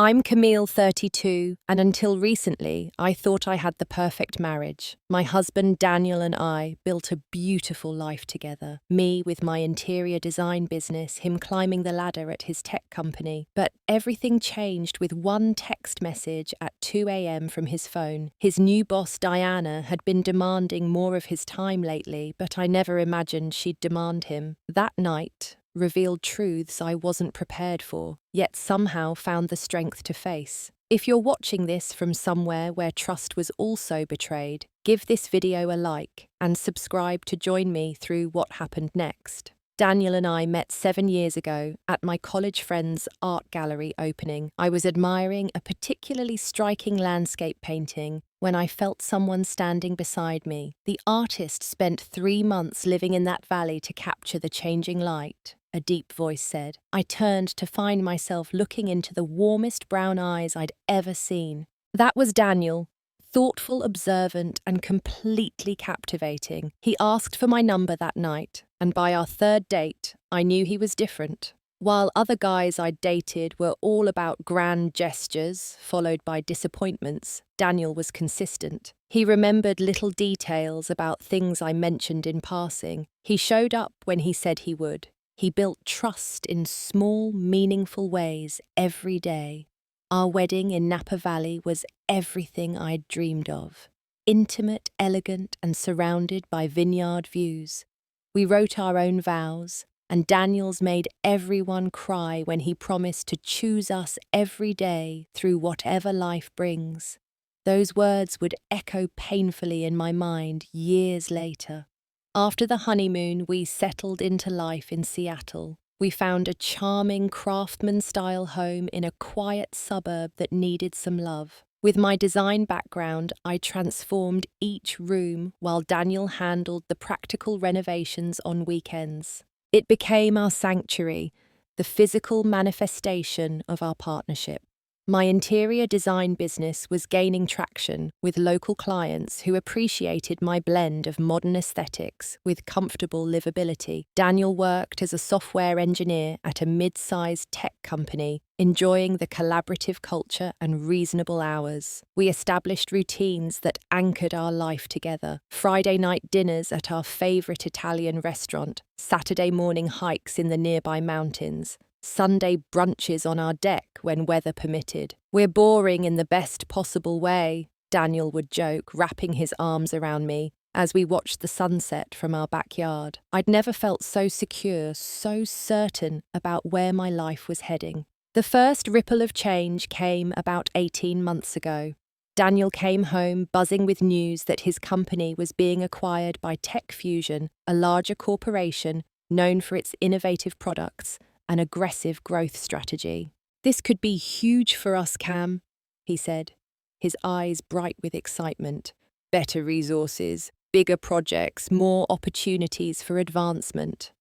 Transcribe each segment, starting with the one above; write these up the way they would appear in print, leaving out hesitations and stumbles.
I'm Camille, 32, and until recently, I thought I had the perfect marriage. My husband Daniel and I built a beautiful life together. Me with my interior design business, him climbing the ladder at his tech company. But everything changed with one text message at 2 a.m. from his phone. His new boss, Diana, had been demanding more of his time lately, but I never imagined she'd demand him. That night revealed truths I wasn't prepared for, yet somehow found the strength to face. If you're watching this from somewhere where trust was also betrayed, give this video a like and subscribe to join me through what happened next. Daniel and I met 7 years ago at my college friend's art gallery opening. I was admiring a particularly striking landscape painting when I felt someone standing beside me. The artist spent 3 months living in that valley to capture the changing light, a deep voice said. I turned to find myself looking into the warmest brown eyes I'd ever seen. That was Daniel. Thoughtful, observant, and completely captivating. He asked for my number that night, and by our third date, I knew he was different. While other guys I'd dated were all about grand gestures, followed by disappointments, Daniel was consistent. He remembered little details about things I mentioned in passing. He showed up when he said he would. He built trust in small, meaningful ways every day. Our wedding in Napa Valley was everything I'd dreamed of. Intimate, elegant, and surrounded by vineyard views. We wrote our own vows, and Daniel's made everyone cry when he promised to choose us every day through whatever life brings. Those words would echo painfully in my mind years later. After the honeymoon, we settled into life in Seattle. We found a charming craftsman-style home in a quiet suburb that needed some love. With my design background, I transformed each room while Daniel handled the practical renovations on weekends. It became our sanctuary, the physical manifestation of our partnership. My interior design business was gaining traction with local clients who appreciated my blend of modern aesthetics with comfortable livability. Daniel worked as a software engineer at a mid-sized tech company, enjoying the collaborative culture and reasonable hours. We established routines that anchored our life together. Friday night dinners at our favorite Italian restaurant, Saturday morning hikes in the nearby mountains, Sunday brunches on our deck when weather permitted. We're boring in the best possible way, Daniel would joke, wrapping his arms around me as we watched the sunset from our backyard. I'd never felt so secure, so certain about where my life was heading. The first ripple of change came about 18 months ago. Daniel came home buzzing with news that his company was being acquired by Tech Fusion, a larger corporation known for its innovative products and aggressive growth strategy. This could be huge for us, Cam, he said, his eyes bright with excitement. Better resources, bigger projects, more opportunities for advancement.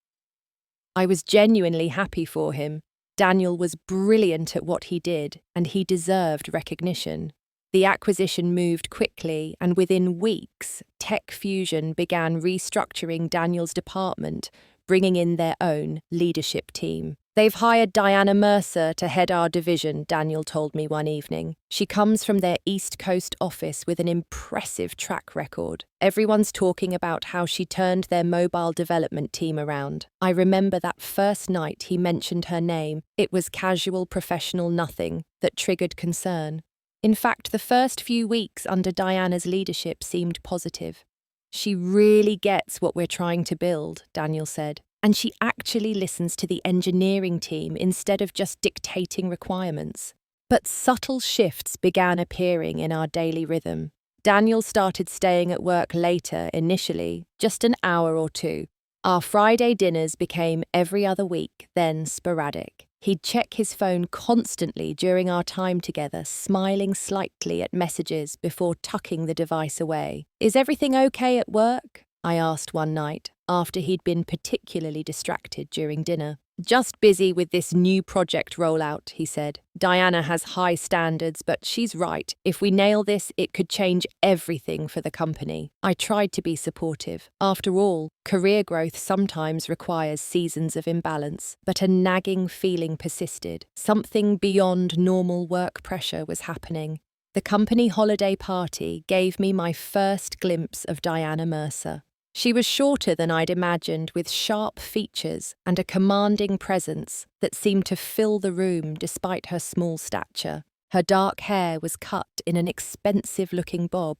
I was genuinely happy for him. Daniel was brilliant at what he did, and he deserved recognition. The acquisition moved quickly, and within weeks, Tech Fusion began restructuring Daniel's department, bringing in their own leadership team. They've hired Diana Mercer to head our division, Daniel told me one evening. She comes from their East Coast office with an impressive track record. Everyone's talking about how she turned their mobile development team around. I remember that first night he mentioned her name. It was casual, professional nothing that triggered concern. In fact, the first few weeks under Diana's leadership seemed positive. She really gets what we're trying to build, Daniel said, and she actually listens to the engineering team instead of just dictating requirements. But subtle shifts began appearing in our daily rhythm. Daniel started staying at work later initially, just an hour or two. Our Friday dinners became every other week, then sporadic. He'd check his phone constantly during our time together, smiling slightly at messages before tucking the device away. Is everything okay at work? I asked one night, after he'd been particularly distracted during dinner. Just busy with this new project rollout, he said. Diana has high standards, but she's right. If we nail this, it could change everything for the company. I tried to be supportive. After all, career growth sometimes requires seasons of imbalance, but a nagging feeling persisted. Something beyond normal work pressure was happening. The company holiday party gave me my first glimpse of Diana Mercer. She was shorter than I'd imagined, with sharp features and a commanding presence that seemed to fill the room despite her small stature. Her dark hair was cut in an expensive-looking bob,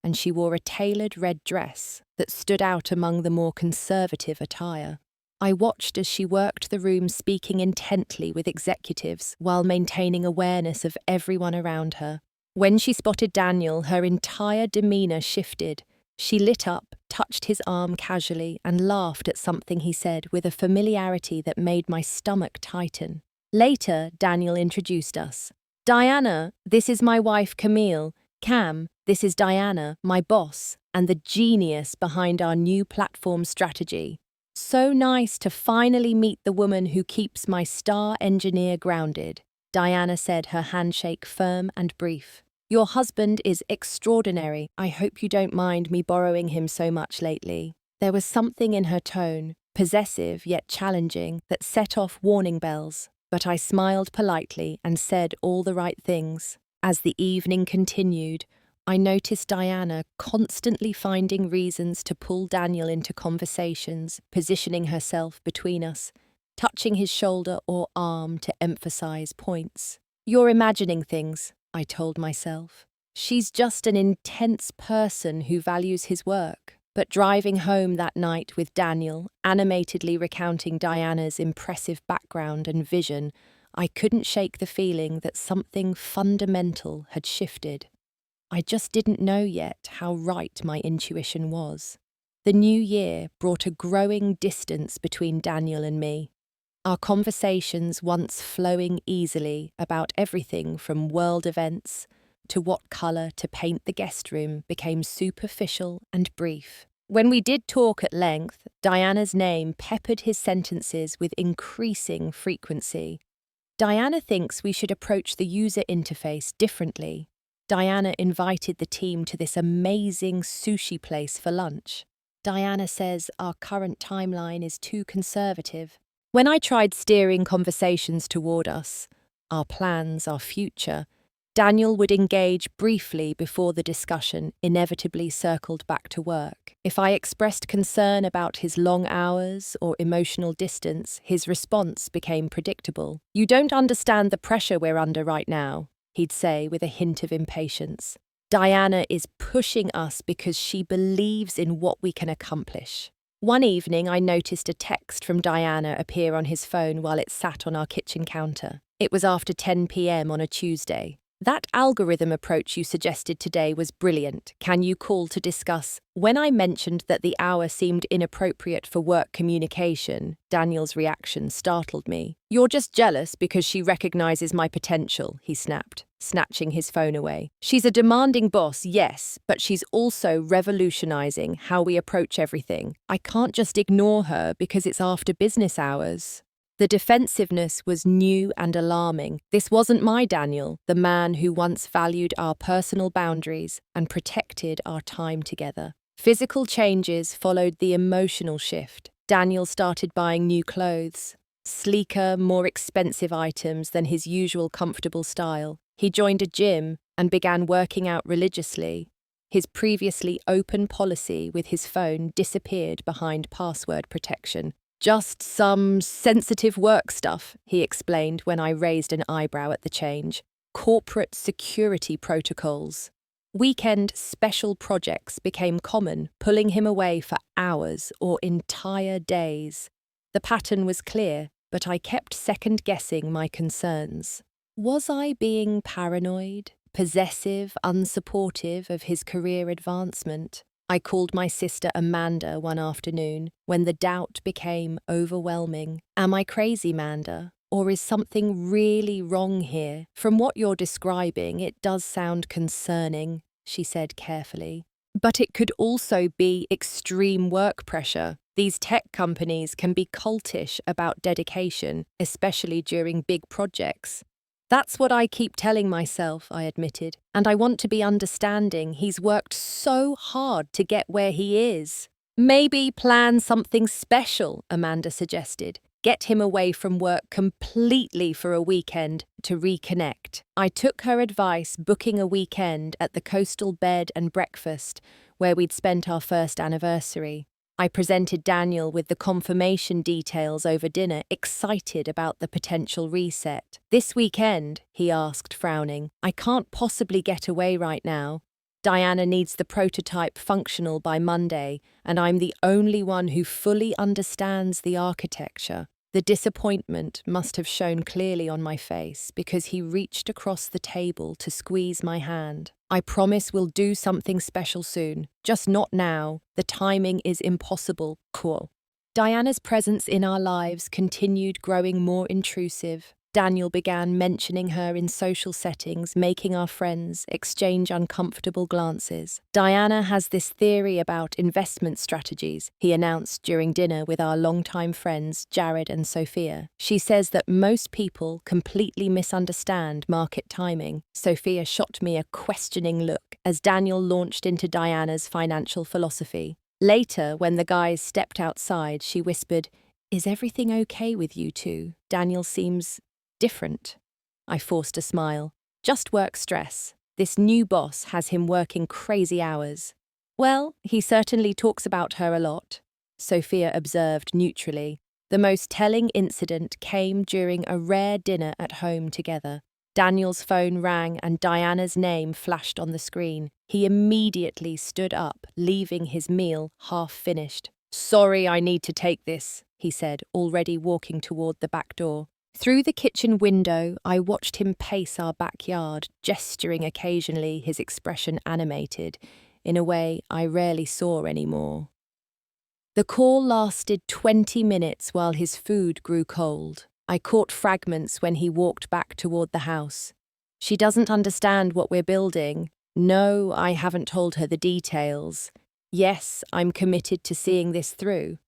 and she wore a tailored red dress that stood out among the more conservative attire. I watched as she worked the room, speaking intently with executives while maintaining awareness of everyone around her. When she spotted Daniel, her entire demeanour shifted. She lit up, touched his arm casually, and laughed at something he said with a familiarity that made my stomach tighten. Later, Daniel introduced us. Diana, this is my wife Camille. Cam, this is Diana, my boss, and the genius behind our new platform strategy. So nice to finally meet the woman who keeps my star engineer grounded, Diana said, her handshake firm and brief. Your husband is extraordinary. I hope you don't mind me borrowing him so much lately. There was something in her tone, possessive yet challenging, that set off warning bells, but I smiled politely and said all the right things. As the evening continued, I noticed Diana constantly finding reasons to pull Daniel into conversations, positioning herself between us, touching his shoulder or arm to emphasize points. You're imagining things, I told myself. She's just an intense person who values his work. But driving home that night with Daniel, animatedly recounting Diana's impressive background and vision, I couldn't shake the feeling that something fundamental had shifted. I just didn't know yet how right my intuition was. The new year brought a growing distance between Daniel and me. Our conversations, once flowing easily about everything from world events to what colour to paint the guest room, became superficial and brief. When we did talk at length, Diana's name peppered his sentences with increasing frequency. Diana thinks we should approach the user interface differently. Diana invited the team to this amazing sushi place for lunch. Diana says our current timeline is too conservative. When I tried steering conversations toward us, our plans, our future, Daniel would engage briefly before the discussion inevitably circled back to work. If I expressed concern about his long hours or emotional distance, his response became predictable. You don't understand the pressure we're under right now, he'd say with a hint of impatience. Diana is pushing us because she believes in what we can accomplish. One evening, I noticed a text from Diana appear on his phone while it sat on our kitchen counter. It was after 10 p.m. on a Tuesday. That algorithm approach you suggested today was brilliant. Can you call to discuss? When I mentioned that the hour seemed inappropriate for work communication, Daniel's reaction startled me. You're just jealous because she recognizes my potential, he snapped, snatching his phone away. She's a demanding boss, yes, but she's also revolutionizing how we approach everything. I can't just ignore her because it's after business hours. The defensiveness was new and alarming. This wasn't my Daniel, the man who once valued our personal boundaries and protected our time together. Physical changes followed the emotional shift. Daniel started buying new clothes, sleeker, more expensive items than his usual comfortable style. He joined a gym and began working out religiously. His previously open policy with his phone disappeared behind password protection. Just some sensitive work stuff, he explained when I raised an eyebrow at the change. Corporate security protocols. Weekend special projects became common, pulling him away for hours or entire days. The pattern was clear, but I kept second-guessing my concerns. Was I being paranoid, possessive, unsupportive of his career advancement? I called my sister Amanda one afternoon when the doubt became overwhelming. Am I crazy, Manda? Or is something really wrong here? From what you're describing, it does sound concerning, she said carefully. But it could also be extreme work pressure. These tech companies can be cultish about dedication, especially during big projects. That's what I keep telling myself, I admitted, and I want to be understanding. He's worked so hard to get where he is. Maybe plan something special, Amanda suggested. Get him away from work completely for a weekend to reconnect. I took her advice, booking a weekend at the Coastal Bed and Breakfast, where we'd spent our first anniversary. I presented Daniel with the confirmation details over dinner, excited about the potential reset. "This weekend?" he asked, frowning. "I can't possibly get away right now. Diana needs the prototype functional by Monday, and I'm the only one who fully understands the architecture." The disappointment must have shown clearly on my face because he reached across the table to squeeze my hand. "I promise we'll do something special soon, just not now. The timing is impossible." Cool. Diana's presence in our lives continued growing more intrusive. Daniel began mentioning her in social settings, making our friends exchange uncomfortable glances. "Diana has this theory about investment strategies," he announced during dinner with our longtime friends Jared and Sophia. "She says that most people completely misunderstand market timing." Sophia shot me a questioning look as Daniel launched into Diana's financial philosophy. Later, when the guys stepped outside, she whispered, "Is everything okay with you two? Daniel seems different." I forced a smile. "Just work stress. This new boss has him working crazy hours." "Well, he certainly talks about her a lot," Sophia observed neutrally. The most telling incident came during a rare dinner at home together. Daniel's phone rang and Diana's name flashed on the screen. He immediately stood up, leaving his meal half finished. "Sorry, I need to take this," he said, already walking toward the back door. Through the kitchen window, I watched him pace our backyard, gesturing occasionally, his expression animated, in a way I rarely saw anymore. The call lasted 20 minutes while his food grew cold. I caught fragments when he walked back toward the house. "She doesn't understand what we're building. No, I haven't told her the details. Yes, I'm committed to seeing this through."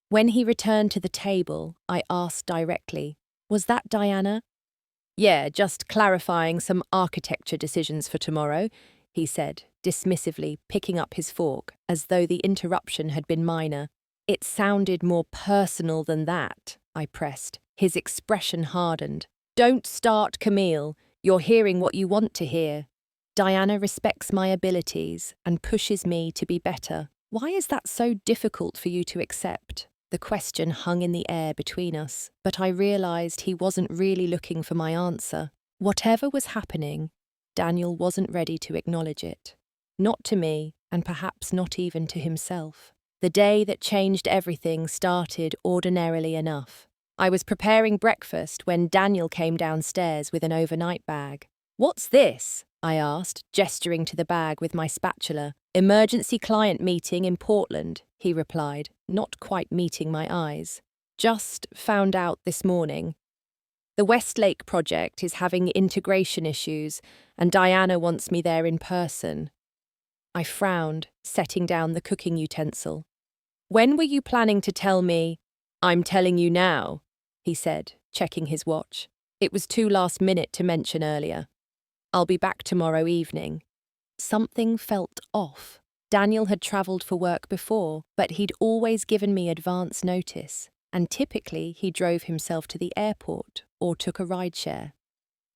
When he returned to the table, I asked directly, "Was that Diana?" "Yeah, just clarifying some architecture decisions for tomorrow," he said, dismissively, picking up his fork, as though the interruption had been minor. "It sounded more personal than that," I pressed. His expression hardened. "Don't start, Camille. You're hearing what you want to hear. Diana respects my abilities and pushes me to be better. Why is that so difficult for you to accept?" The question hung in the air between us, but I realized he wasn't really looking for my answer. Whatever was happening, Daniel wasn't ready to acknowledge it. Not to me, and perhaps not even to himself. The day that changed everything started ordinarily enough. I was preparing breakfast when Daniel came downstairs with an overnight bag. "What's this?" I asked, gesturing to the bag with my spatula. "Emergency client meeting in Portland," he replied, not quite meeting my eyes. "Just found out this morning. The Westlake project is having integration issues, and Diana wants me there in person." I frowned, setting down the cooking utensil. "When were you planning to tell me?" "I'm telling you now," he said, checking his watch. "It was too last minute to mention earlier. I'll be back tomorrow evening." Something felt off. Daniel had travelled for work before, but he'd always given me advance notice, and typically he drove himself to the airport or took a rideshare.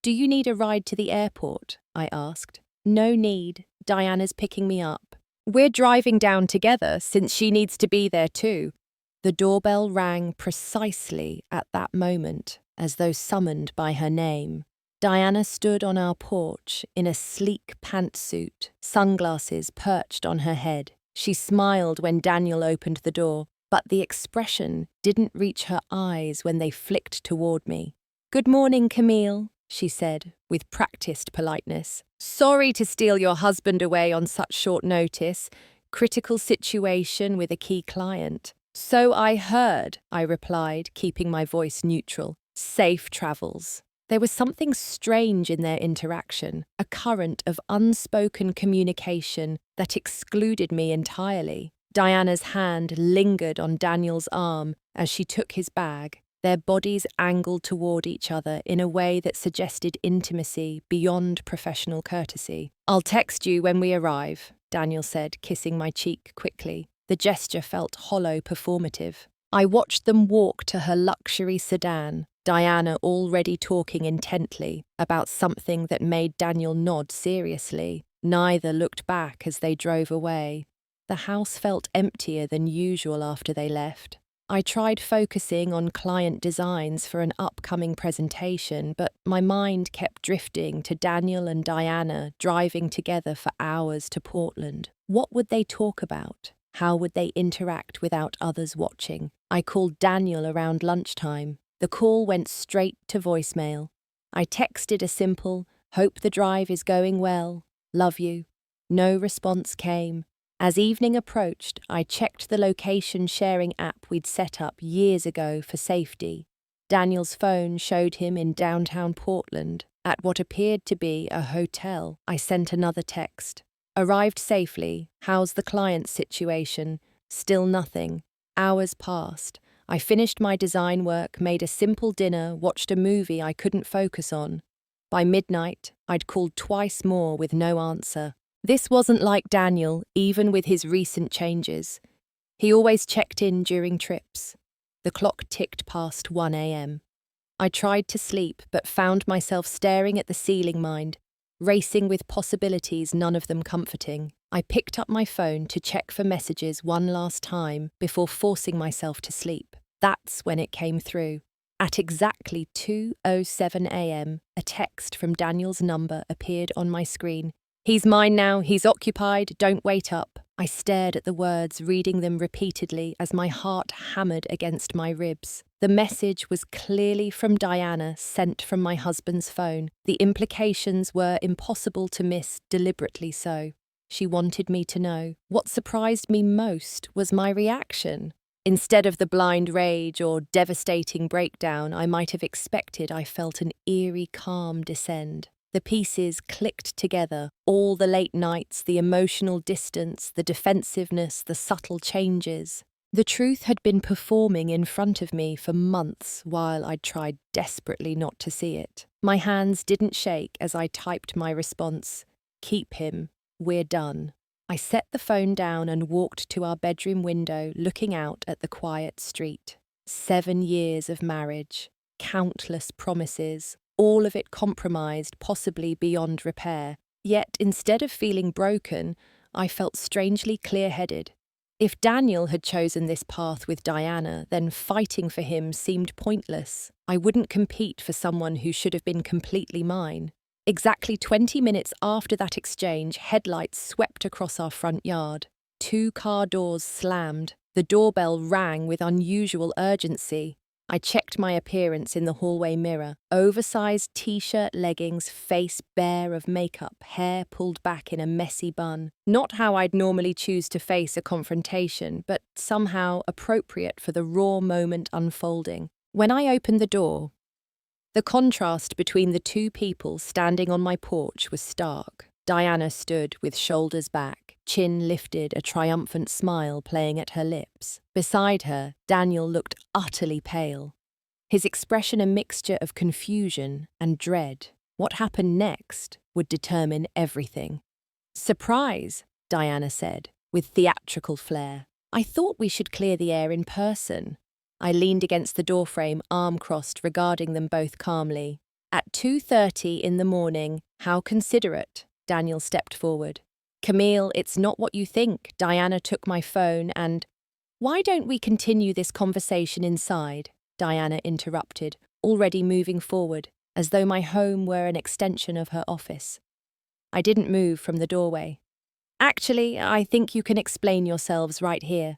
"Do you need a ride to the airport?" I asked. "No need. Diana's picking me up. We're driving down together since she needs to be there too." The doorbell rang precisely at that moment, as though summoned by her name. Diana stood on our porch in a sleek pantsuit, sunglasses perched on her head. She smiled when Daniel opened the door, but the expression didn't reach her eyes when they flicked toward me. "Good morning, Camille," she said, with practiced politeness. "Sorry to steal your husband away on such short notice. Critical situation with a key client." "So I heard," I replied, keeping my voice neutral. "Safe travels." There was something strange in their interaction, a current of unspoken communication that excluded me entirely. Diana's hand lingered on Daniel's arm as she took his bag, their bodies angled toward each other in a way that suggested intimacy beyond professional courtesy. "I'll text you when we arrive," Daniel said, kissing my cheek quickly. The gesture felt hollow performative. I watched them walk to her luxury sedan, Diana already talking intently about something that made Daniel nod seriously. Neither looked back as they drove away. The house felt emptier than usual after they left. I tried focusing on client designs for an upcoming presentation, but my mind kept drifting to Daniel and Diana driving together for hours to Portland. What would they talk about? How would they interact without others watching? I called Daniel around lunchtime. The call went straight to voicemail. I texted a simple, "Hope the drive is going well. Love you." No response came. As evening approached, I checked the location sharing app we'd set up years ago for safety. Daniel's phone showed him in downtown Portland, at what appeared to be a hotel. I sent another text. "Arrived safely. How's the client situation?" Still nothing. Hours passed. I finished my design work, made a simple dinner, watched a movie I couldn't focus on. By midnight, I'd called twice more with no answer. This wasn't like Daniel, even with his recent changes. He always checked in during trips. The clock ticked past 1 a.m. I tried to sleep, but found myself staring at the ceiling, racing with possibilities, none of them comforting. I picked up my phone to check for messages one last time before forcing myself to sleep. That's when it came through. At exactly 2:07 a.m., a text from Daniel's number appeared on my screen. "He's mine now, he's occupied, don't wait up." I stared at the words, reading them repeatedly as my heart hammered against my ribs. The message was clearly from Diana, sent from my husband's phone. The implications were impossible to miss, deliberately so. She wanted me to know. What surprised me most was my reaction. Instead of the blind rage or devastating breakdown I might have expected, I felt an eerie calm descend. The pieces clicked together, all the late nights, the emotional distance, the defensiveness, the subtle changes. The truth had been performing in front of me for months while I'd tried desperately not to see it. My hands didn't shake as I typed my response. "Keep him. We're done." I set the phone down and walked to our bedroom window, looking out at the quiet street. 7 years of marriage, countless promises, all of it compromised, possibly beyond repair. Yet, instead of feeling broken, I felt strangely clear-headed. If Daniel had chosen this path with Diana, then fighting for him seemed pointless. I wouldn't compete for someone who should have been completely mine. Exactly 20 minutes after that exchange, headlights swept across our front yard. 2 car doors slammed. The doorbell rang with unusual urgency. I checked my appearance in the hallway mirror. Oversized t-shirt, leggings, face bare of makeup, hair pulled back in a messy bun. Not how I'd normally choose to face a confrontation, but somehow appropriate for the raw moment unfolding. When I opened the door, the contrast between the 2 people standing on my porch was stark. Diana stood with shoulders back, chin lifted, a triumphant smile playing at her lips. Beside her, Daniel looked utterly pale, his expression a mixture of confusion and dread. What happened next would determine everything. "Surprise," Diana said, with theatrical flair. "I thought we should clear the air in person." I leaned against the doorframe, arm crossed, regarding them both calmly. At 2:30 in the morning, how considerate, Daniel stepped forward. "Camille, it's not what you think." Diana took my phone and, "Why don't we continue this conversation inside?" Diana interrupted, already moving forward, as though my home were an extension of her office. I didn't move from the doorway. "Actually, I think you can explain yourselves right here."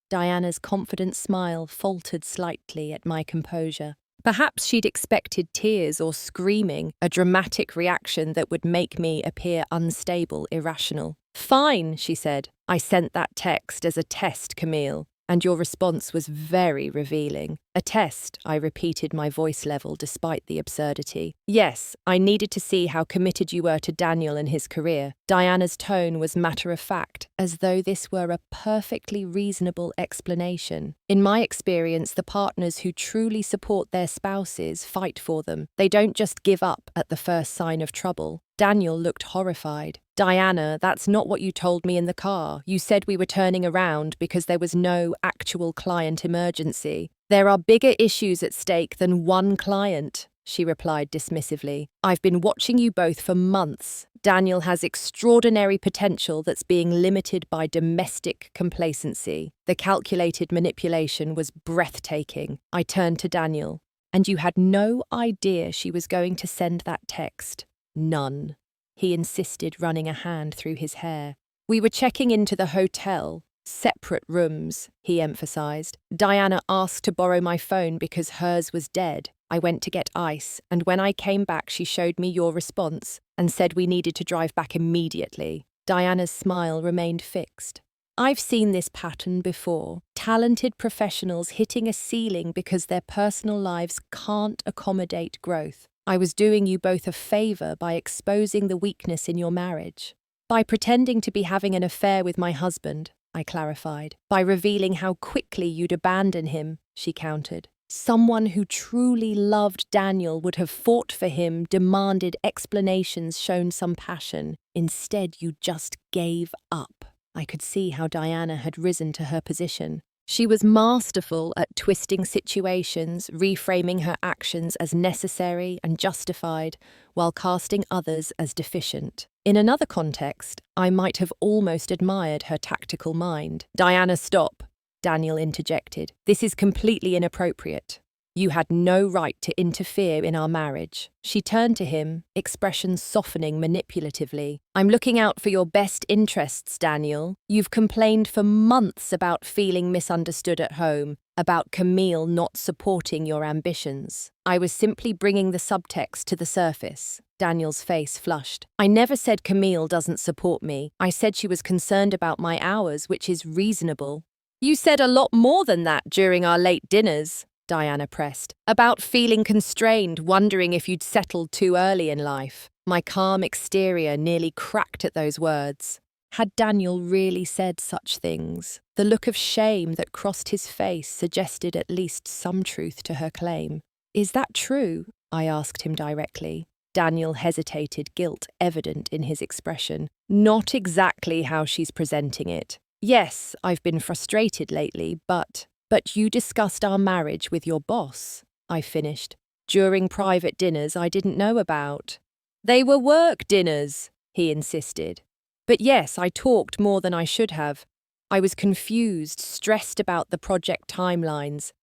Diana's confident smile faltered slightly at my composure. Perhaps she'd expected tears or screaming, a dramatic reaction that would make me appear unstable, irrational. "Fine," she said. "I sent that text as a test, Camille, and your response was very revealing. A test, I repeated, my voice level despite the absurdity. Yes, I needed to see how committed you were to Daniel and his career. Diana's tone was matter-of-fact, as though this were a perfectly reasonable explanation. In my experience, the partners who truly support their spouses fight for them. They don't just give up at the first sign of trouble. Daniel looked horrified. Diana, that's not what you told me in the car. You said we were turning around because there was no actual client emergency. There are bigger issues at stake than one client, she replied dismissively. I've been watching you both for months. Daniel has extraordinary potential that's being limited by domestic complacency. The calculated manipulation was breathtaking. I turned to Daniel. And you had no idea she was going to send that text? None. He insisted, running a hand through his hair. We were checking into the hotel. Separate rooms, he emphasized. Diana asked to borrow my phone because hers was dead. I went to get ice, and when I came back she showed me your response and said we needed to drive back immediately. Diana's smile remained fixed. I've seen this pattern before. Talented professionals hitting a ceiling because their personal lives can't accommodate growth. I was doing you both a favor by exposing the weakness in your marriage. By pretending to be having an affair with my husband, I clarified. By revealing how quickly you'd abandon him, she countered. Someone who truly loved Daniel would have fought for him, demanded explanations, shown some passion. Instead, you just gave up. I could see how Diana had risen to her position. She was masterful at twisting situations, reframing her actions as necessary and justified, while casting others as deficient. In another context, I might have almost admired her tactical mind. Diana, stop, Daniel interjected. This is completely inappropriate. You had no right to interfere in our marriage. She turned to him, expressions softening manipulatively. I'm looking out for your best interests, Daniel. You've complained for months about feeling misunderstood at home, about Camille not supporting your ambitions. I was simply bringing the subtext to the surface. Daniel's face flushed. I never said Camille doesn't support me. I said she was concerned about my hours, which is reasonable. You said a lot more than that during our late dinners, Diana pressed, about feeling constrained, wondering if you'd settled too early in life. My calm exterior nearly cracked at those words. Had Daniel really said such things? The look of shame that crossed his face suggested at least some truth to her claim. Is that true? I asked him directly. Daniel hesitated, guilt evident in his expression. Not exactly how she's presenting it. Yes, I've been frustrated lately, But you discussed our marriage with your boss, I finished, during private dinners I didn't know about. They were work dinners, he insisted. But yes, I talked more than I should have. I was confused, stressed about the project timelines.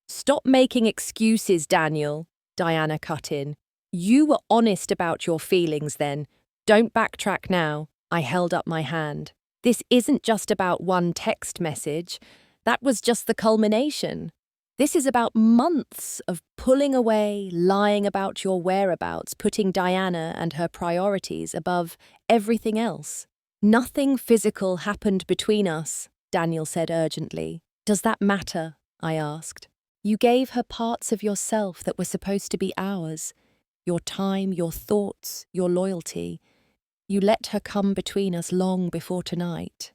Stop making excuses, Daniel, Diana cut in. You were honest about your feelings then. Don't backtrack now. I held up my hand. This isn't just about one text message. That was just the culmination. This is about months of pulling away, lying about your whereabouts, putting Diana and her priorities above everything else. Nothing physical happened between us, Daniel said urgently. Does that matter? I asked. You gave her parts of yourself that were supposed to be ours. Your time, your thoughts, your loyalty. You let her come between us long before tonight.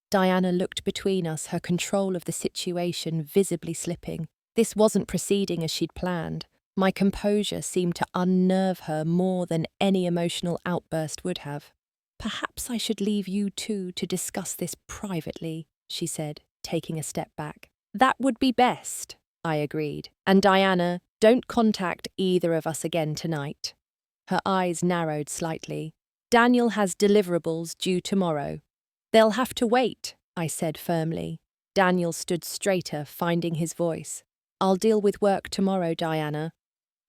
Diana looked between us, her control of the situation visibly slipping. This wasn't proceeding as she'd planned. My composure seemed to unnerve her more than any emotional outburst would have. Perhaps I should leave you two to discuss this privately, she said, taking a step back. That would be best, I agreed. And Diana, don't contact either of us again tonight. Her eyes narrowed slightly. Daniel has deliverables due tomorrow. They'll have to wait, I said firmly. Daniel stood straighter, finding his voice. I'll deal with work tomorrow, Diana.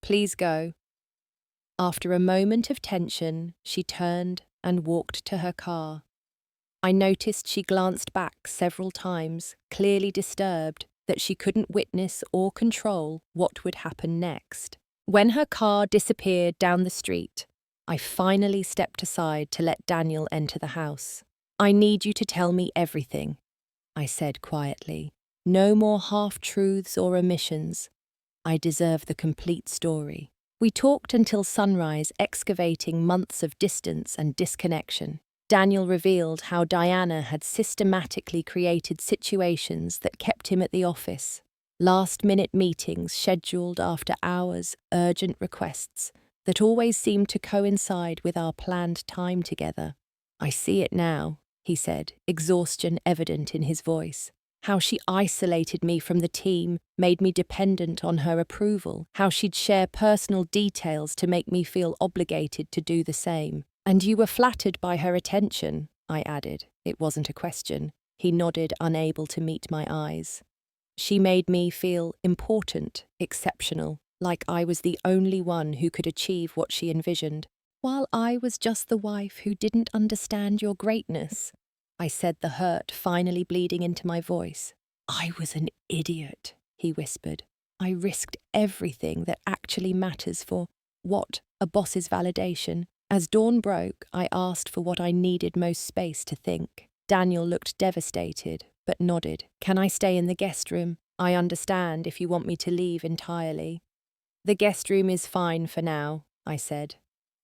Please go. After a moment of tension, she turned and walked to her car. I noticed she glanced back several times, clearly disturbed that she couldn't witness or control what would happen next. When her car disappeared down the street, I finally stepped aside to let Daniel enter the house. I need you to tell me everything, I said quietly. No more half-truths or omissions. I deserve the complete story. We talked until sunrise, excavating months of distance and disconnection. Daniel revealed how Diana had systematically created situations that kept him at the office. Last-minute meetings scheduled after hours, urgent requests that always seemed to coincide with our planned time together. I see it now, he said, exhaustion evident in his voice. How she isolated me from the team, made me dependent on her approval, how she'd share personal details to make me feel obligated to do the same. And you were flattered by her attention, I added. It wasn't a question. He nodded, unable to meet my eyes. She made me feel important, exceptional, like I was the only one who could achieve what she envisioned, while I was just the wife who didn't understand your greatness. I said, the hurt finally bleeding into my voice. I was an idiot, he whispered. I risked everything that actually matters for, what, a boss's validation. As dawn broke, I asked for what I needed most space to think. Daniel looked devastated, but nodded. Can I stay in the guest room? I understand if you want me to leave entirely. The guest room is fine for now, I said.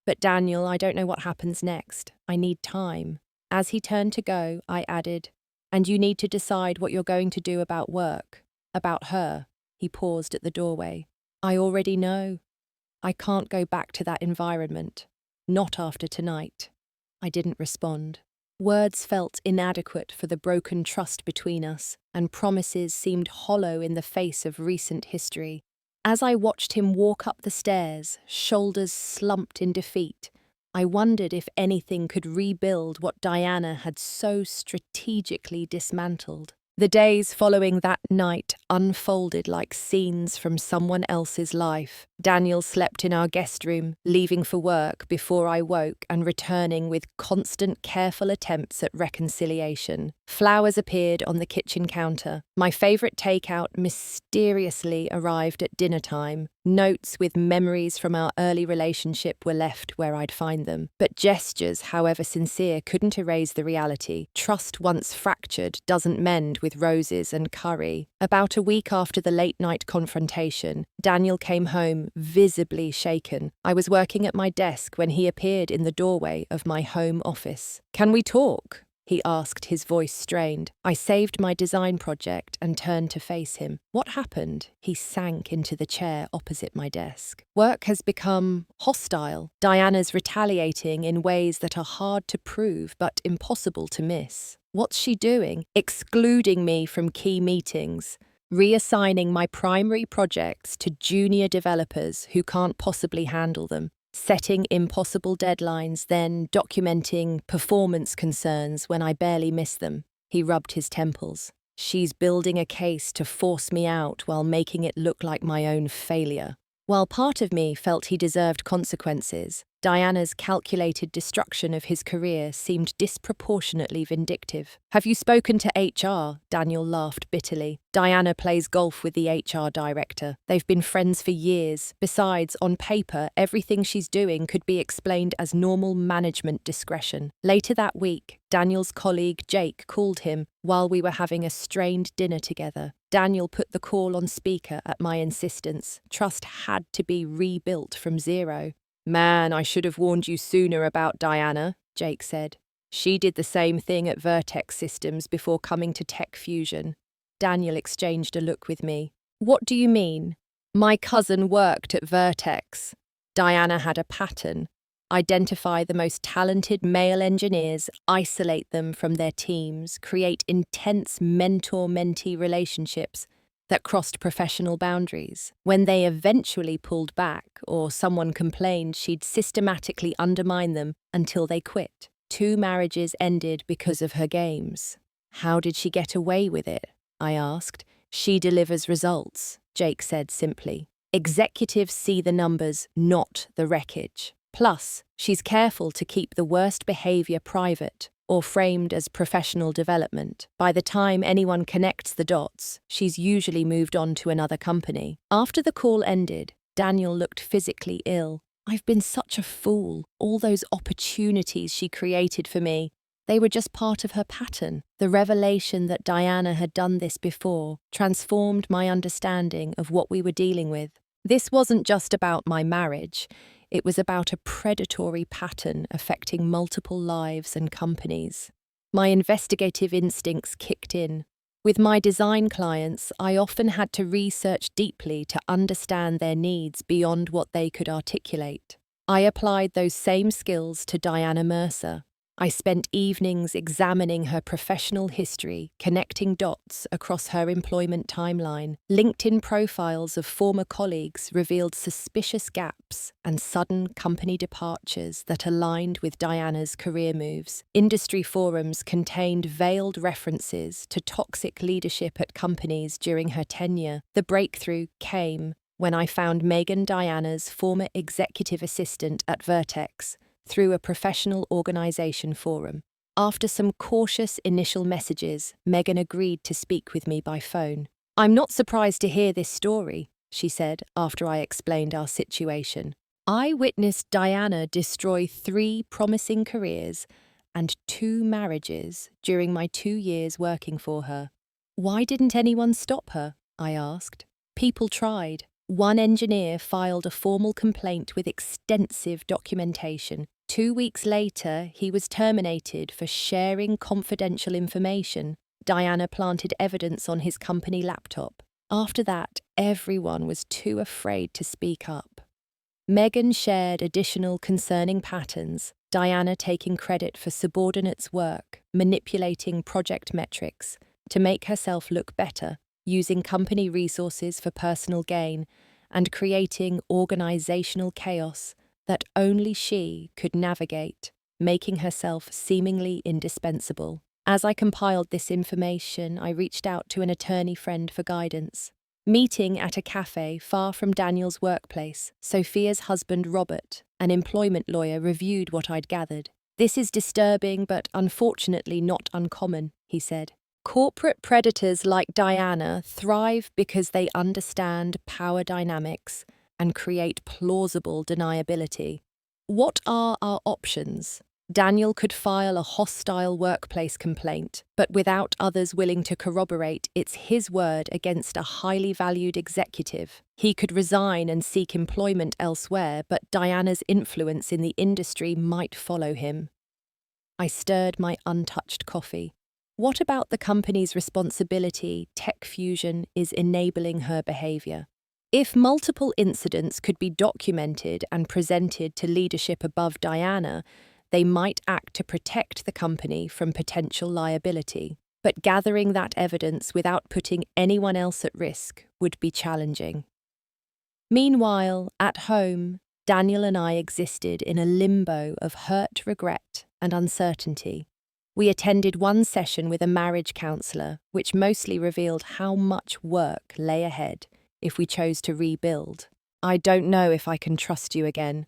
But Daniel, I don't know what happens next. I need time. As he turned to go, I added, and you need to decide what you're going to do about work, about her. He paused at the doorway. I already know. I can't go back to that environment. Not after tonight. I didn't respond. Words felt inadequate for the broken trust between us, and promises seemed hollow in the face of recent history. As I watched him walk up the stairs, shoulders slumped in defeat, I wondered if anything could rebuild what Diana had so strategically dismantled. The days following that night unfolded like scenes from someone else's life. Daniel slept in our guest room, leaving for work before I woke and returning with constant, careful attempts at reconciliation. Flowers appeared on the kitchen counter. My favourite takeout mysteriously arrived at dinner time. Notes with memories from our early relationship were left where I'd find them. But gestures, however sincere, couldn't erase the reality. Trust once fractured doesn't mend with roses and curry. About a week after the late-night confrontation, Daniel came home visibly shaken. I was working at my desk when he appeared in the doorway of my home office. "Can we talk?" he asked, his voice strained. I saved my design project and turned to face him. What happened? He sank into the chair opposite my desk. Work has become hostile. Diana's retaliating in ways that are hard to prove but impossible to miss. What's she doing? Excluding me from key meetings, reassigning my primary projects to junior developers who can't possibly handle them, setting impossible deadlines, then documenting performance concerns when I barely miss them. He rubbed his temples. She's building a case to force me out while making it look like my own failure. While part of me felt he deserved consequences, Diana's calculated destruction of his career seemed disproportionately vindictive. "Have you spoken to HR?" Daniel laughed bitterly. "Diana plays golf with the HR director. They've been friends for years. Besides, on paper, everything she's doing could be explained as normal management discretion." Later that week, Daniel's colleague Jake called him while we were having a strained dinner together. Daniel put the call on speaker at my insistence. Trust had to be rebuilt from zero. "Man, I should have warned you sooner about Diana," Jake said. "She did the same thing at Vertex Systems before coming to Tech Fusion." Daniel exchanged a look with me. "What do you mean?" "My cousin worked at Vertex. Diana had a pattern. Identify the most talented male engineers, isolate them from their teams, create intense mentor-mentee relationships that crossed professional boundaries. When they eventually pulled back or someone complained, she'd systematically undermine them until they quit. 2 marriages ended because of her games." "How did she get away with it?" I asked. "She delivers results," Jake said simply. "Executives see the numbers, not the wreckage. Plus, she's careful to keep the worst behavior private or framed as professional development. By the time anyone connects the dots, she's usually moved on to another company." After the call ended, Daniel looked physically ill. "I've been such a fool. All those opportunities she created for me. They were just part of her pattern. The revelation that Diana had done this before transformed my understanding of what we were dealing with. This wasn't just about my marriage. It was about a predatory pattern affecting multiple lives and companies. My investigative instincts kicked in. With my design clients, I often had to research deeply to understand their needs beyond what they could articulate. I applied those same skills to Diana Mercer. I spent evenings examining her professional history, connecting dots across her employment timeline. LinkedIn profiles of former colleagues revealed suspicious gaps and sudden company departures that aligned with Diana's career moves. Industry forums contained veiled references to toxic leadership at companies during her tenure. The breakthrough came when I found Megan Diana's former executive assistant at Vertex through a professional organization forum. After some cautious initial messages, Megan agreed to speak with me by phone. "I'm not surprised to hear this story," she said after I explained our situation. "I witnessed Diana destroy 3 promising careers and 2 marriages during my 2 years working for her." "Why didn't anyone stop her?" I asked. "People tried. One engineer filed a formal complaint with extensive documentation. 2 weeks later, he was terminated for sharing confidential information. Diana planted evidence on his company laptop. After that, everyone was too afraid to speak up." Megan shared additional concerning patterns, Diana taking credit for subordinates' work, manipulating project metrics to make herself look better, using company resources for personal gain, and creating organizational chaos that only she could navigate, making herself seemingly indispensable. As I compiled this information, I reached out to an attorney friend for guidance. Meeting at a cafe far from Daniel's workplace, Sophia's husband Robert, an employment lawyer, reviewed what I'd gathered. "This is disturbing but unfortunately not uncommon," he said. "Corporate predators like Diana thrive because they understand power dynamics and create plausible deniability. What are our options?" Daniel could file a hostile workplace complaint, but without others willing to corroborate, it's his word against a highly valued executive. He could resign and seek employment elsewhere, but Diana's influence in the industry might follow him. I stirred my untouched coffee. What about the company's responsibility Tech Fusion is enabling her behavior? If multiple incidents could be documented and presented to leadership above Diana, they might act to protect the company from potential liability. But gathering that evidence without putting anyone else at risk would be challenging. Meanwhile, at home, Daniel and I existed in a limbo of hurt regret and uncertainty. We attended one session with a marriage counselor, which mostly revealed how much work lay ahead if we chose to rebuild. "I don't know if I can trust you again,"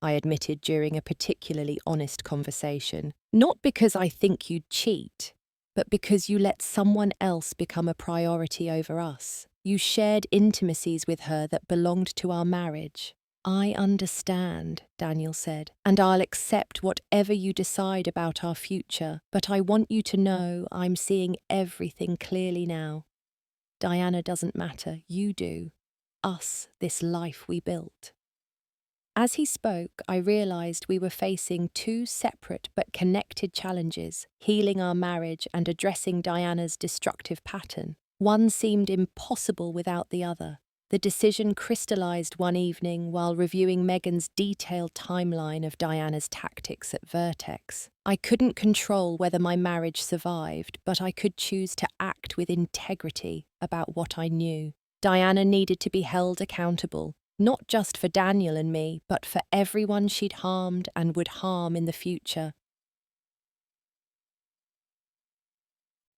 I admitted during a particularly honest conversation. "Not because I think you'd cheat, but because you let someone else become a priority over us. You shared intimacies with her that belonged to our marriage." "I understand," Daniel said, "and I'll accept whatever you decide about our future, but I want you to know I'm seeing everything clearly now. Diana doesn't matter, you do. Us, this life we built." As he spoke, I realized we were facing 2 separate but connected challenges: healing our marriage and addressing Diana's destructive pattern. One seemed impossible without the other. The decision crystallized one evening while reviewing Megan's detailed timeline of Diana's tactics at Vertex. I couldn't control whether my marriage survived, but I could choose to act with integrity about what I knew. Diana needed to be held accountable, not just for Daniel and me, but for everyone she'd harmed and would harm in the future.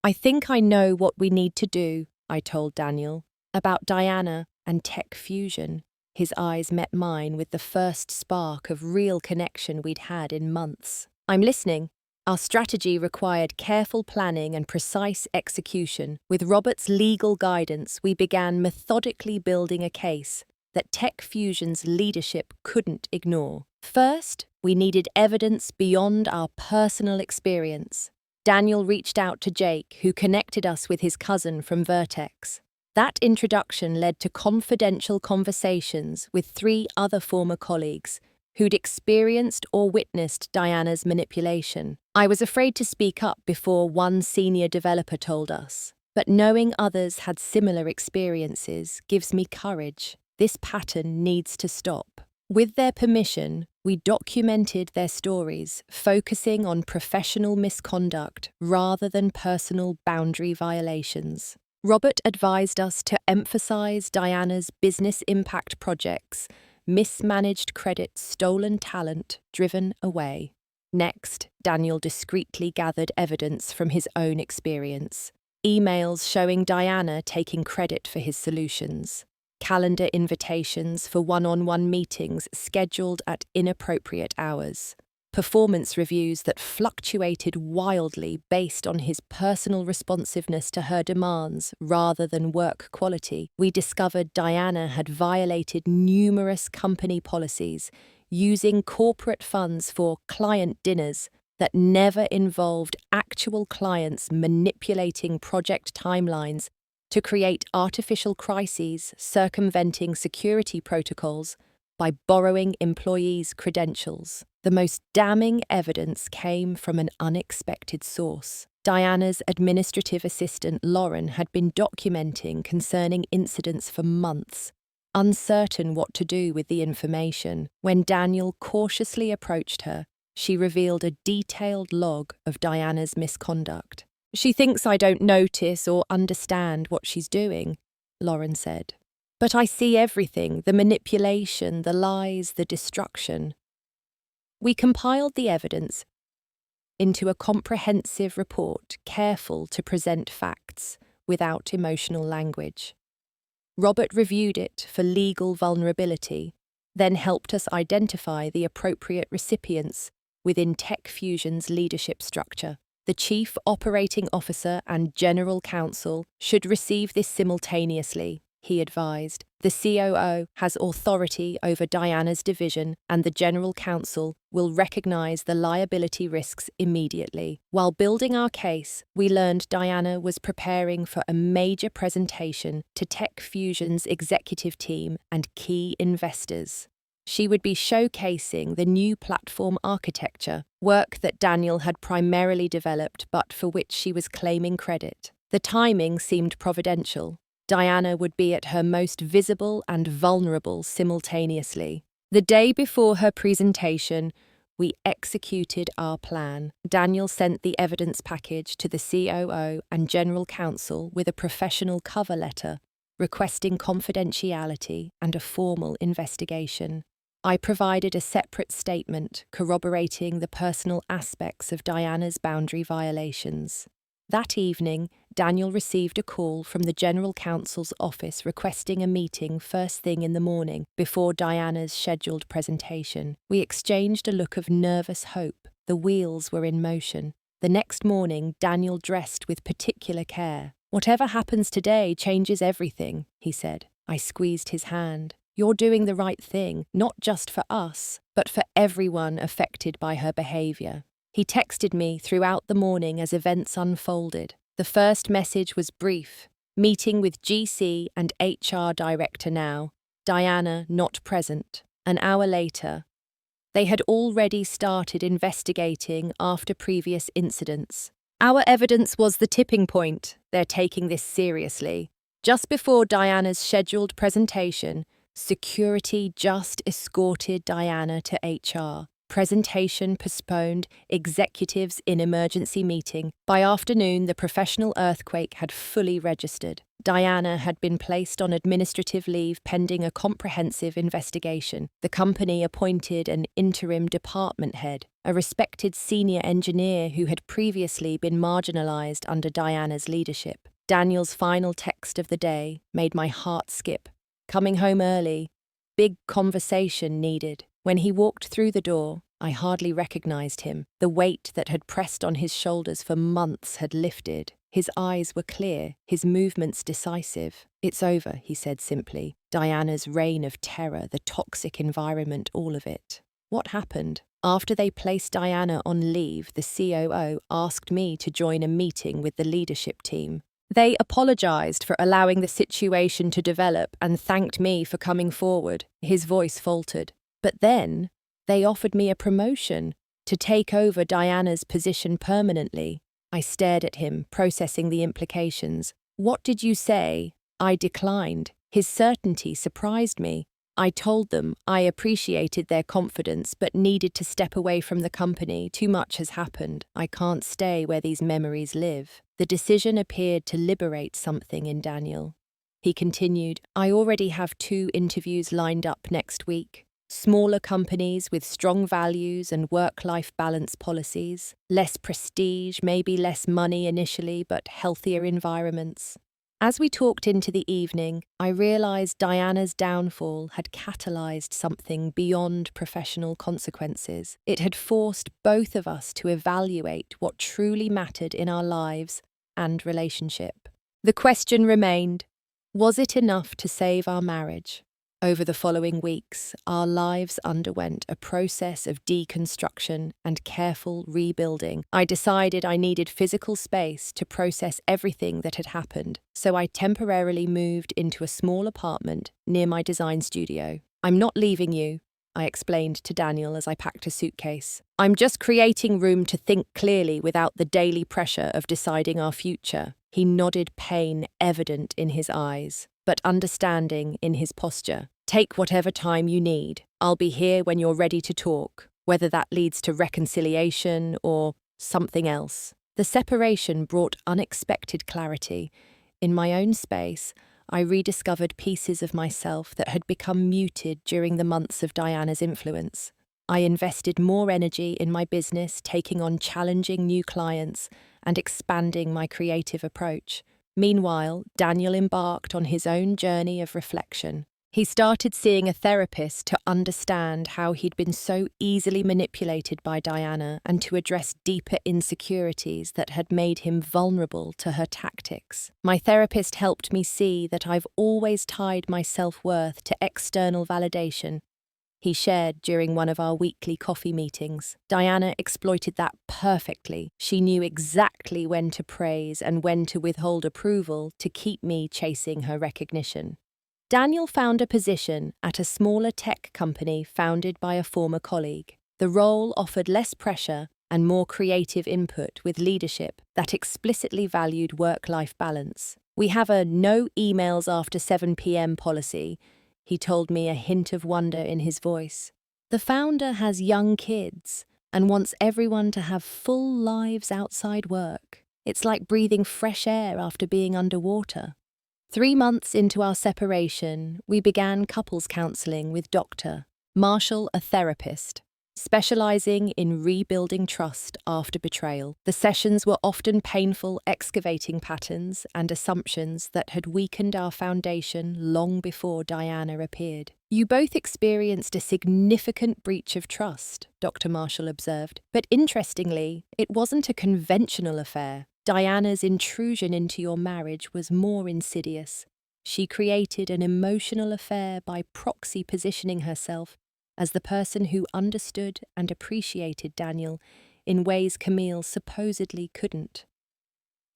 "I think I know what we need to do," I told Daniel. "About Diana and Tech Fusion." His eyes met mine with the first spark of real connection we'd had in months. "I'm listening." Our strategy required careful planning and precise execution. With Robert's legal guidance, we began methodically building a case that Tech Fusion's leadership couldn't ignore. First, we needed evidence beyond our personal experience. Daniel reached out to Jake, who connected us with his cousin from Vertex. That introduction led to confidential conversations with 3 other former colleagues who'd experienced or witnessed Diana's manipulation. I was afraid to speak up before one senior developer told us, but knowing others had similar experiences gives me courage. This pattern needs to stop. With their permission, we documented their stories, focusing on professional misconduct rather than personal boundary violations. Robert advised us to emphasize Diana's business impact projects, mismanaged credit, stolen talent, driven away. Next, Daniel discreetly gathered evidence from his own experience. Emails showing Diana taking credit for his solutions. Calendar invitations for one-on-one meetings scheduled at inappropriate hours. Performance reviews that fluctuated wildly based on his personal responsiveness to her demands rather than work quality. We discovered Diana had violated numerous company policies, using corporate funds for client dinners that never involved actual clients manipulating project timelines to create artificial crises, circumventing security protocols by borrowing employees' credentials. The most damning evidence came from an unexpected source. Diana's administrative assistant, Lauren, had been documenting concerning incidents for months, uncertain what to do with the information. When Daniel cautiously approached her, she revealed a detailed log of Diana's misconduct. "She thinks I don't notice or understand what she's doing," Lauren said. "But I see everything, the manipulation, the lies, the destruction." We compiled the evidence into a comprehensive report, careful to present facts without emotional language. Robert reviewed it for legal vulnerability, then helped us identify the appropriate recipients within Tech Fusion's leadership structure. The Chief Operating Officer and General Counsel should receive this simultaneously, he advised. The COO has authority over Diana's division, and the General Counsel will recognize the liability risks immediately. While building our case, we learned Diana was preparing for a major presentation to Tech Fusion's executive team and key investors. She would be showcasing the new platform architecture, work that Daniel had primarily developed but for which she was claiming credit. The timing seemed providential. Diana would be at her most visible and vulnerable simultaneously. The day before her presentation, we executed our plan. Daniel sent the evidence package to the COO and General Counsel with a professional cover letter requesting confidentiality and a formal investigation. I provided a separate statement corroborating the personal aspects of Diana's boundary violations. That evening, Daniel received a call from the General Counsel's office requesting a meeting first thing in the morning before Diana's scheduled presentation. We exchanged a look of nervous hope. The wheels were in motion. The next morning, Daniel dressed with particular care. "Whatever happens today changes everything," he said. I squeezed his hand. "You're doing the right thing, not just for us, but for everyone affected by her behavior." He texted me throughout the morning as events unfolded. The first message was brief. "Meeting with GC and HR Director now. Diana not present." An hour later, they had already started investigating after previous incidents. "Our evidence was the tipping point. They're taking this seriously." Just before Diana's scheduled presentation, security just escorted Diana to HR. Presentation postponed, executives in emergency meeting. By afternoon, the professional earthquake had fully registered. Diana had been placed on administrative leave pending a comprehensive investigation. The company appointed an interim department head, a respected senior engineer who had previously been marginalized under Diana's leadership. Daniel's final text of the day made my heart skip. "Coming home early. Big conversation needed." When he walked through the door, I hardly recognized him. The weight that had pressed on his shoulders for months had lifted. His eyes were clear, his movements decisive. "It's over," he said simply. Diana's reign of terror, the toxic environment, all of it. What happened? After they placed Diana on leave, the COO asked me to join a meeting with the leadership team. They apologized for allowing the situation to develop and thanked me for coming forward. His voice faltered. But then, they offered me a promotion to take over Diana's position permanently. I stared at him, processing the implications. What did you say? I declined. His certainty surprised me. I told them I appreciated their confidence but needed to step away from the company. Too much has happened. I can't stay where these memories live. The decision appeared to liberate something in Daniel. He continued, I already have 2 interviews lined up next week. Smaller companies with strong values and work-life balance policies. Less prestige, maybe less money initially, but healthier environments. As we talked into the evening, I realized Diana's downfall had catalyzed something beyond professional consequences. It had forced both of us to evaluate what truly mattered in our lives and relationship. The question remained, was it enough to save our marriage? Over the following weeks, our lives underwent a process of deconstruction and careful rebuilding. I decided I needed physical space to process everything that had happened, so I temporarily moved into a small apartment near my design studio. I'm not leaving you, I explained to Daniel as I packed a suitcase. I'm just creating room to think clearly without the daily pressure of deciding our future. He nodded, pain evident in his eyes, but understanding in his posture. Take whatever time you need. I'll be here when you're ready to talk, whether that leads to reconciliation or something else. The separation brought unexpected clarity. In my own space, I rediscovered pieces of myself that had become muted during the months of Diana's influence. I invested more energy in my business, taking on challenging new clients and expanding my creative approach. Meanwhile, Daniel embarked on his own journey of reflection. He started seeing a therapist to understand how he'd been so easily manipulated by Diana and to address deeper insecurities that had made him vulnerable to her tactics. My therapist helped me see that I've always tied my self-worth to external validation. He shared during one of our weekly coffee meetings. Diana exploited that perfectly. She knew exactly when to praise and when to withhold approval to keep me chasing her recognition. Daniel found a position at a smaller tech company founded by a former colleague. The role offered less pressure and more creative input with leadership that explicitly valued work-life balance. We have a no emails after 7 p.m. policy, he told me, a hint of wonder in his voice. The founder has young kids and wants everyone to have full lives outside work. It's like breathing fresh air after being underwater. 3 months into our separation, we began couples counseling with Dr. Marshall, a therapist, specializing in rebuilding trust after betrayal. The sessions were often painful, excavating patterns and assumptions that had weakened our foundation long before Diana appeared. You both experienced a significant breach of trust, Dr. Marshall observed. But interestingly, it wasn't a conventional affair. Diana's intrusion into your marriage was more insidious. She created an emotional affair by proxy, positioning herself as the person who understood and appreciated Daniel in ways Camille supposedly couldn't.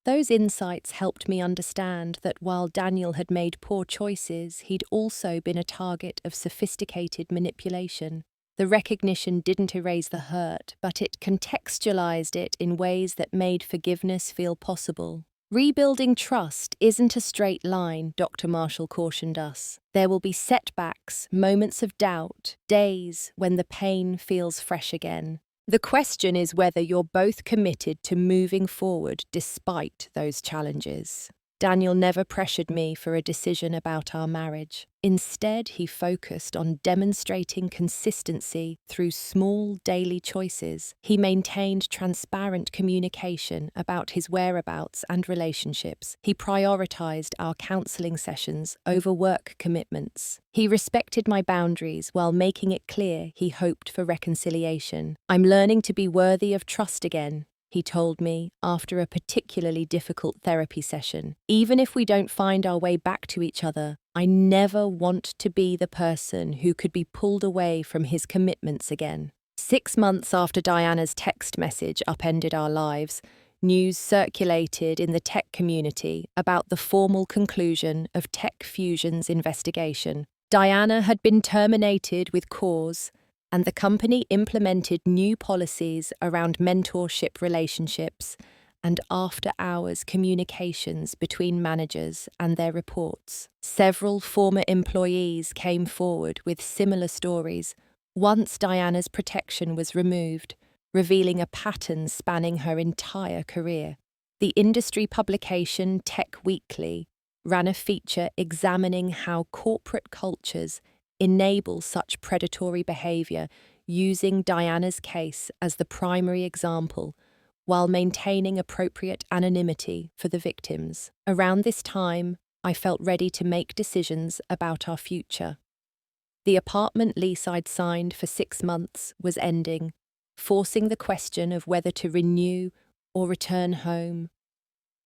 Those insights helped me understand that while Daniel had made poor choices, he'd also been a target of sophisticated manipulation. The recognition didn't erase the hurt, but it contextualized it in ways that made forgiveness feel possible. Rebuilding trust isn't a straight line, Dr. Marshall cautioned us. There will be setbacks, moments of doubt, days when the pain feels fresh again. The question is whether you're both committed to moving forward despite those challenges. Daniel never pressured me for a decision about our marriage. Instead, he focused on demonstrating consistency through small daily choices. He maintained transparent communication about his whereabouts and relationships. He prioritized our counseling sessions over work commitments. He respected my boundaries while making it clear he hoped for reconciliation. I'm learning to be worthy of trust again, he told me after a particularly difficult therapy session. Even if we don't find our way back to each other, I never want to be the person who could be pulled away from his commitments again. 6 months after Diana's text message upended our lives, news circulated in the tech community about the formal conclusion of Tech Fusion's investigation. Diana had been terminated with cause, and the company implemented new policies around mentorship relationships and after-hours communications between managers and their reports. Several former employees came forward with similar stories once Diana's protection was removed, revealing a pattern spanning her entire career. The industry publication Tech Weekly ran a feature examining how corporate cultures enable such predatory behavior, using Diana's case as the primary example, while maintaining appropriate anonymity for the victims. Around this time, I felt ready to make decisions about our future. The apartment lease I'd signed for 6 months was ending, forcing the question of whether to renew or return home.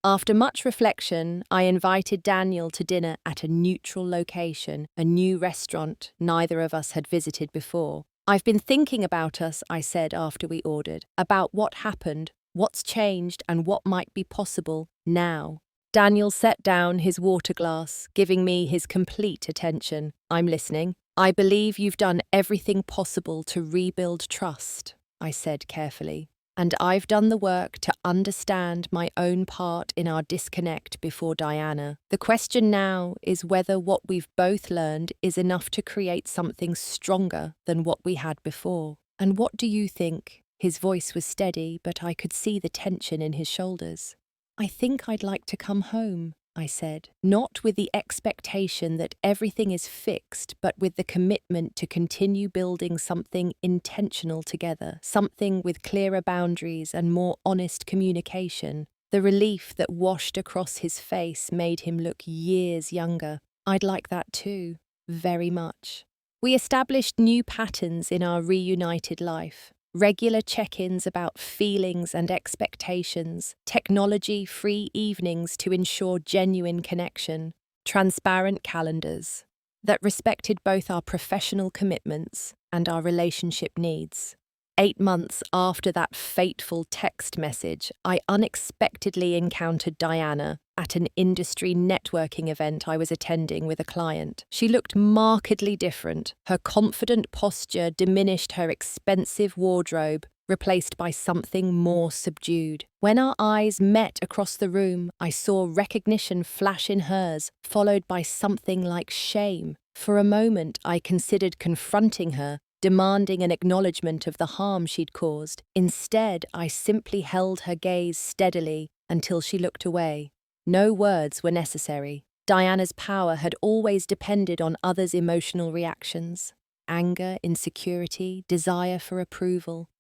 After much reflection, I invited Daniel to dinner at a neutral location, a new restaurant neither of us had visited before. "I've been thinking about us," I said after we ordered, "about what happened, what's changed, and what might be possible now." Daniel set down his water glass, giving me his complete attention. "I'm listening." "I believe you've done everything possible to rebuild trust," I said carefully. "And I've done the work to understand my own part in our disconnect before Diana. The question now is whether what we've both learned is enough to create something stronger than what we had before." "And what do you think?" His voice was steady, but I could see the tension in his shoulders. "I think I'd like to come home," I said, not with the expectation that everything is fixed, but with the commitment to continue building something intentional together, something with clearer boundaries and more honest communication. The relief that washed across his face made him look years younger. "I'd like that too, very much." We established new patterns in our reunited life. Regular check-ins about feelings and expectations, technology-free evenings to ensure genuine connection, transparent calendars that respected both our professional commitments and our relationship needs. 8 months after that fateful text message, I unexpectedly encountered Diana at an industry networking event I was attending with a client. She looked markedly different. Her confident posture diminished her expensive wardrobe, replaced by something more subdued. When our eyes met across the room, I saw recognition flash in hers, followed by something like shame. For a moment, I considered confronting her, demanding an acknowledgement of the harm she'd caused. Instead, I simply held her gaze steadily until she looked away. No words were necessary. Diana's power had always depended on others' emotional reactions: anger, insecurity, desire for approval.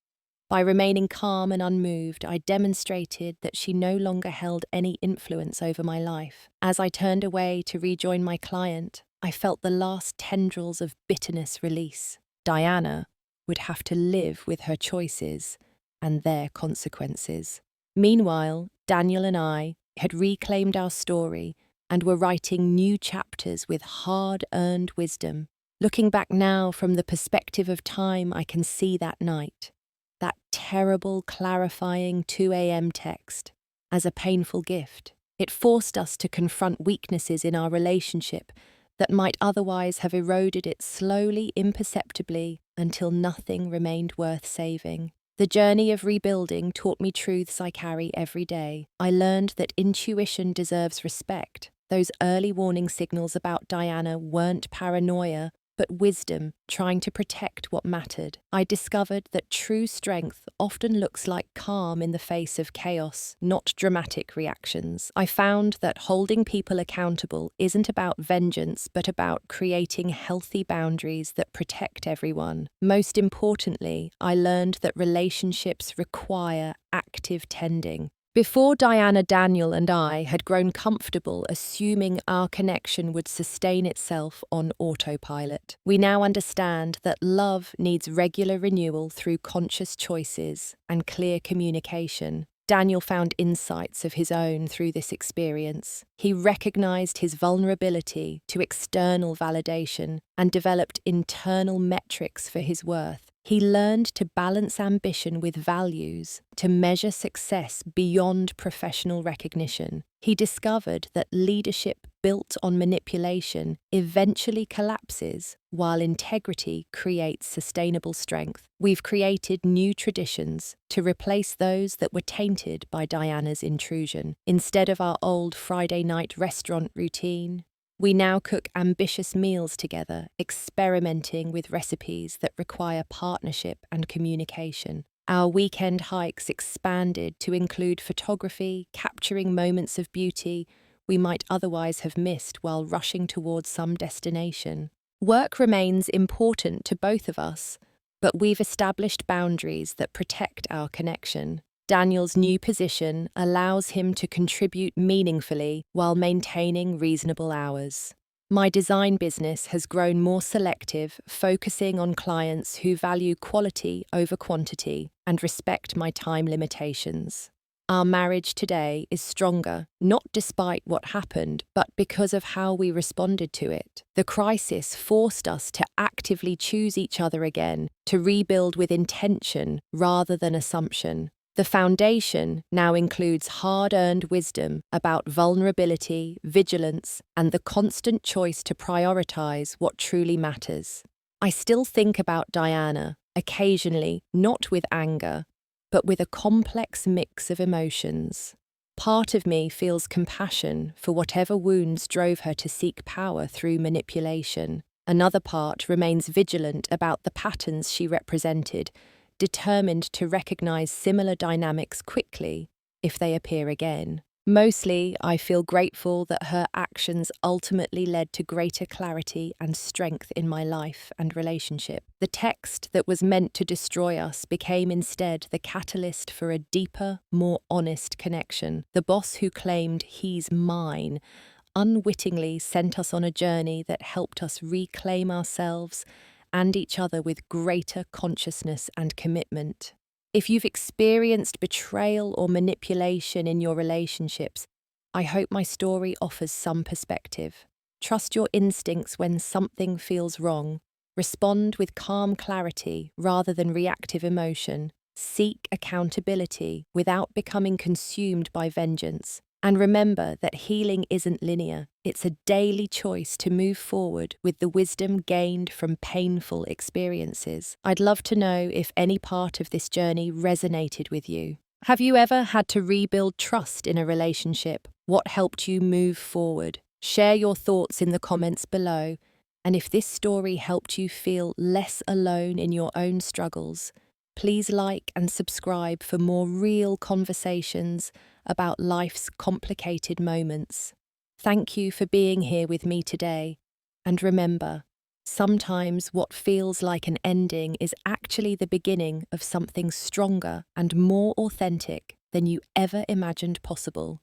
By remaining calm and unmoved, I demonstrated that she no longer held any influence over my life. As I turned away to rejoin my client, I felt the last tendrils of bitterness release. Diana would have to live with her choices and their consequences. Meanwhile, Daniel and I had reclaimed our story and were writing new chapters with hard-earned wisdom. Looking back now from the perspective of time, I can see that night, that terrible, clarifying 2 a.m. text, as a painful gift. It forced us to confront weaknesses in our relationship that might otherwise have eroded it slowly, imperceptibly, until nothing remained worth saving. The journey of rebuilding taught me truths I carry every day. I learned that intuition deserves respect. Those early warning signals about Diana weren't paranoia, but wisdom, trying to protect what mattered. I discovered that true strength often looks like calm in the face of chaos, not dramatic reactions. I found that holding people accountable isn't about vengeance, but about creating healthy boundaries that protect everyone. Most importantly, I learned that relationships require active tending. Before Diana, Daniel and I had grown comfortable assuming our connection would sustain itself on autopilot, we now understand that love needs regular renewal through conscious choices and clear communication. Daniel found insights of his own through this experience. He recognized his vulnerability to external validation and developed internal metrics for his worth. He learned to balance ambition with values, to measure success beyond professional recognition. He discovered that leadership built on manipulation eventually collapses, while integrity creates sustainable strength. We've created new traditions to replace those that were tainted by Diana's intrusion. Instead of our old Friday night restaurant routine, we now cook ambitious meals together, experimenting with recipes that require partnership and communication. Our weekend hikes expanded to include photography, capturing moments of beauty we might otherwise have missed while rushing towards some destination. Work remains important to both of us, but we've established boundaries that protect our connection. Daniel's new position allows him to contribute meaningfully while maintaining reasonable hours. My design business has grown more selective, focusing on clients who value quality over quantity and respect my time limitations. Our marriage today is stronger, not despite what happened, but because of how we responded to it. The crisis forced us to actively choose each other again, to rebuild with intention rather than assumption. The foundation now includes hard-earned wisdom about vulnerability, vigilance, and the constant choice to prioritize what truly matters. I still think about Diana, occasionally, not with anger, but with a complex mix of emotions. Part of me feels compassion for whatever wounds drove her to seek power through manipulation. Another part remains vigilant about the patterns she represented, determined to recognize similar dynamics quickly if they appear again. Mostly, I feel grateful that her actions ultimately led to greater clarity and strength in my life and relationship. The text that was meant to destroy us became instead the catalyst for a deeper, more honest connection. The boss who claimed "he's mine" unwittingly sent us on a journey that helped us reclaim ourselves and each other with greater consciousness and commitment. If you've experienced betrayal or manipulation in your relationships, I hope my story offers some perspective. Trust your instincts when something feels wrong. Respond with calm clarity rather than reactive emotion. Seek accountability without becoming consumed by vengeance. And remember that healing isn't linear. It's a daily choice to move forward with the wisdom gained from painful experiences. I'd love to know if any part of this journey resonated with you. Have you ever had to rebuild trust in a relationship? What helped you move forward? Share your thoughts in the comments below. And if this story helped you feel less alone in your own struggles, please like and subscribe for more real conversations about life's complicated moments. Thank you for being here with me today. And remember, sometimes what feels like an ending is actually the beginning of something stronger and more authentic than you ever imagined possible.